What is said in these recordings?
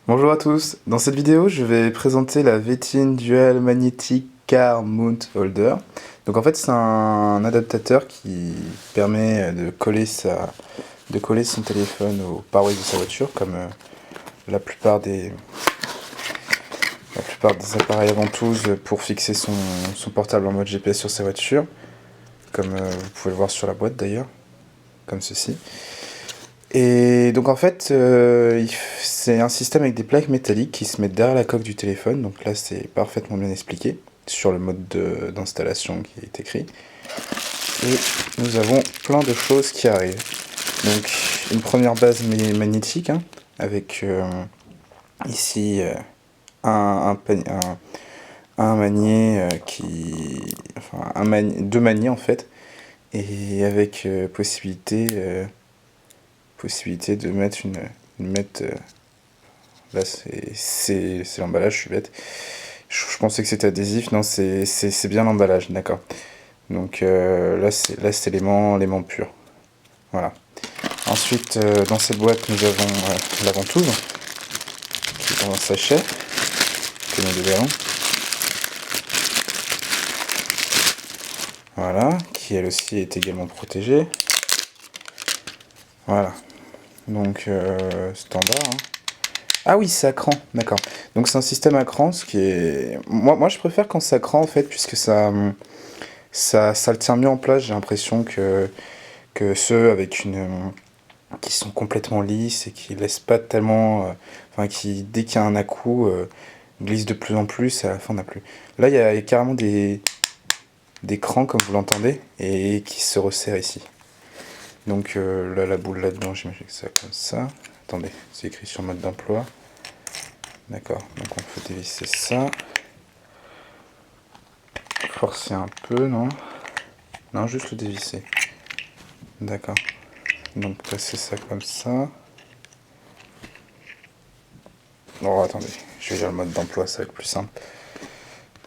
Bonjour à tous, dans cette vidéo je vais présenter la Vetin Dual Magnetic Car Mount Holder. Donc en fait c'est un adaptateur qui permet de coller son téléphone au pare-brise de sa voiture comme la plupart des appareils à ventouse pour fixer son portable en mode GPS sur sa voiture, comme vous pouvez le voir sur la boîte d'ailleurs, comme ceci. Et donc en fait, c'est un système avec des plaques métalliques qui se mettent derrière la coque du téléphone. Donc là, c'est parfaitement bien expliqué sur le mode d'installation qui est écrit. Et nous avons plein de choses qui arrivent. Donc une première base magnétique, hein, avec ici un manier deux maniers en fait, et avec possibilité de mettre là c'est l'emballage, je suis bête. Je pensais que c'était adhésif, non, c'est bien l'emballage, d'accord. Donc là c'est l'aimant pur. Voilà. Ensuite, dans cette boîte, nous avons la ventouse, qui est dans un sachet, que nous déverrons. Voilà, qui elle aussi est également protégée. Voilà. Donc standard, hein. Ah oui, c'est à cran, d'accord. Donc c'est un système à cran, ce qui est... Moi je préfère quand c'est à cran en fait, puisque ça le tient mieux en place. J'ai l'impression que ceux avec qui sont complètement lisses et qui laissent pas tellement... Enfin, qui dès qu'il y a un à-coup, glissent de plus en plus et à la fin on n'a plus. Là il y a carrément des crans comme vous l'entendez et qui se resserrent ici. Donc là la boule là-dedans, j'imagine que c'est comme ça. Attendez, c'est écrit sur mode d'emploi. D'accord, donc on peut dévisser ça. Forcer un peu, non? Non, juste le dévisser. D'accord. Donc placer ça comme ça. Oh, attendez, je vais dire le mode d'emploi, ça va être plus simple.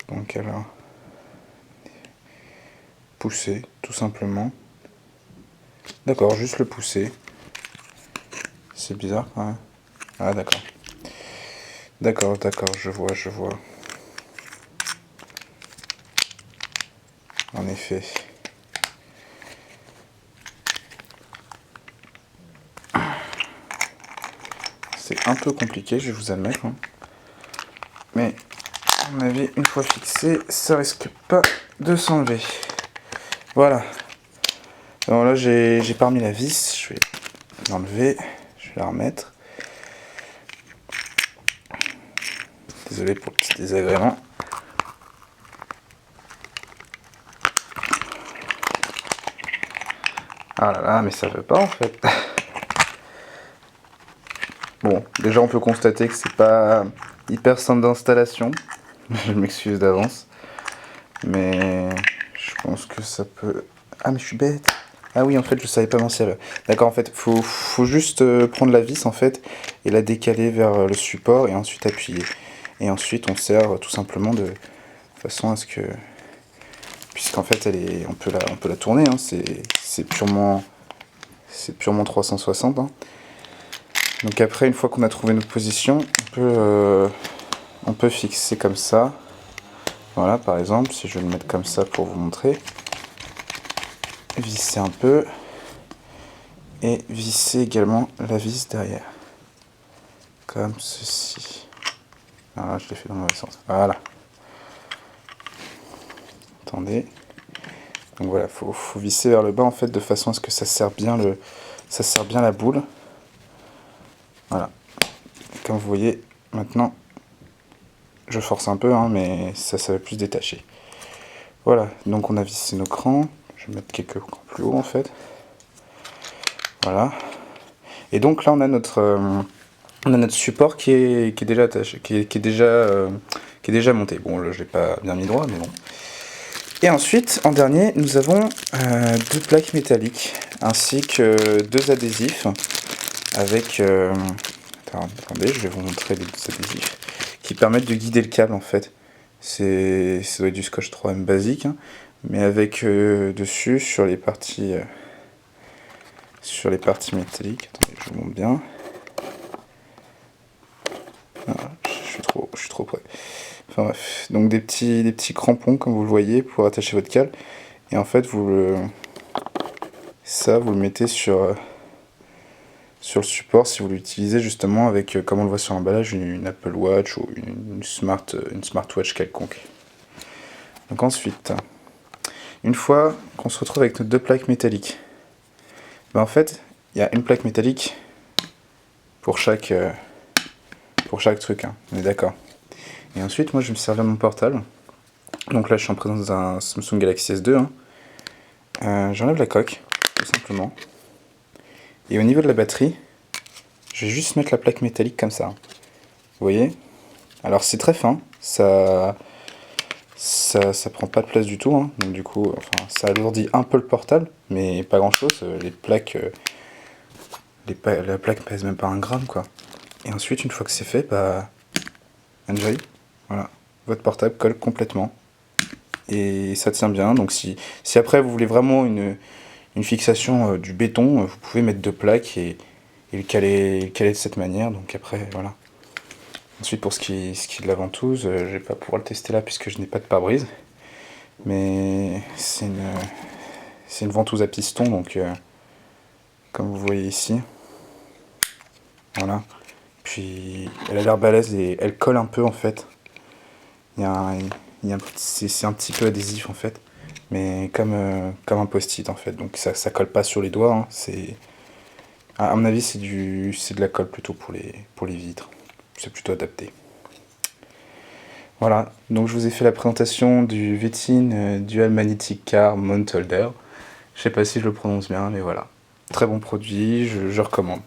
Donc alors, pousser, tout simplement. D'accord, juste le pousser. C'est bizarre quand même. Ah d'accord. D'accord, je vois. En effet. C'est un peu compliqué, je vais vous admettre, hein. Mais, à mon avis, une fois fixé, ça risque pas de s'enlever. Voilà. Alors là, j'ai pas remis la vis, je vais l'enlever, je vais la remettre. Désolé pour le petit désagrément. Ah là là, mais ça veut pas en fait. Bon, déjà on peut constater que c'est pas hyper simple d'installation. Je m'excuse d'avance. Mais je pense que ça peut... Ah mais je suis bête. Ah oui, en fait je savais pas m'en servir. D'accord, en fait faut juste prendre la vis en fait et la décaler vers le support et ensuite appuyer. Et ensuite on serre tout simplement de façon à ce que... Puisqu'en fait on peut la tourner, hein. C'est purement 360, hein. Donc après, une fois qu'on a trouvé notre position, on peut fixer comme ça. Voilà, par exemple, si je vais le mettre comme ça pour vous montrer. Visser un peu. Et visser également la vis derrière. Comme ceci. Alors là, je l'ai fait dans le mauvais sens. Voilà. Attendez. Donc voilà, faut visser vers le bas en fait, de façon à ce que ça serre bien la boule. Voilà. Comme vous voyez, maintenant, je force un peu, hein, mais ça va plus détacher. Voilà, donc on a vissé nos crans. Je vais mettre quelques crans plus haut en fait. Voilà. Et donc là on a notre support qui est déjà attaché, qui est déjà monté. Bon là je l'ai pas bien mis droit, mais bon. Et ensuite, en dernier, nous avons deux plaques métalliques ainsi que deux adhésifs avec... attendez, je vais vous montrer les deux adhésifs qui permettent de guider le câble en fait. Ça doit être du scotch 3M basique, hein, mais avec dessus sur les parties métalliques. Attendez, je vous montre bien. Enfin bref, donc des petits crampons comme vous le voyez pour attacher votre cale. Et en fait vous le mettez sur le support si vous l'utilisez justement avec, comme on le voit sur l'emballage, une Apple Watch ou une smartwatch quelconque. Donc ensuite, une fois qu'on se retrouve avec nos deux plaques métalliques, ben en fait, il y a une plaque métallique pour chaque truc, hein, on est d'accord. Et ensuite, moi je vais me servir de mon portable. Donc là, je suis en présence d'un Samsung Galaxy S2. Hein. J'enlève la coque, tout simplement. Et au niveau de la batterie, je vais juste mettre la plaque métallique comme ça. Vous voyez? Alors c'est très fin, ça prend pas de place du tout, hein. Donc du coup, enfin, ça alourdit un peu le portable, mais pas grand chose. Les plaques, la plaque pèse même pas 1 gramme, quoi. Et ensuite, une fois que c'est fait, bah, enjoy. Voilà, votre portable colle complètement. Et ça tient bien, donc si après vous voulez vraiment une fixation du béton, vous pouvez mettre deux plaques et le caler de cette manière, donc après, voilà. Ensuite, pour ce qui est de la ventouse, je vais pas pouvoir le tester là puisque je n'ai pas de pare-brise. Mais c'est une ventouse à piston, donc comme vous voyez ici. Voilà. Puis elle a l'air balèze et elle colle un peu en fait. C'est un petit peu adhésif en fait. Mais comme un post-it en fait. Donc ça colle pas sur les doigts. Hein. À mon avis, c'est de la colle plutôt pour les vitres. C'est plutôt adapté. Voilà, donc je vous ai fait la présentation du Vetin Dual Magnetic Car Mount Holder. Je sais pas si je le prononce bien, mais voilà. Très bon produit, je recommande.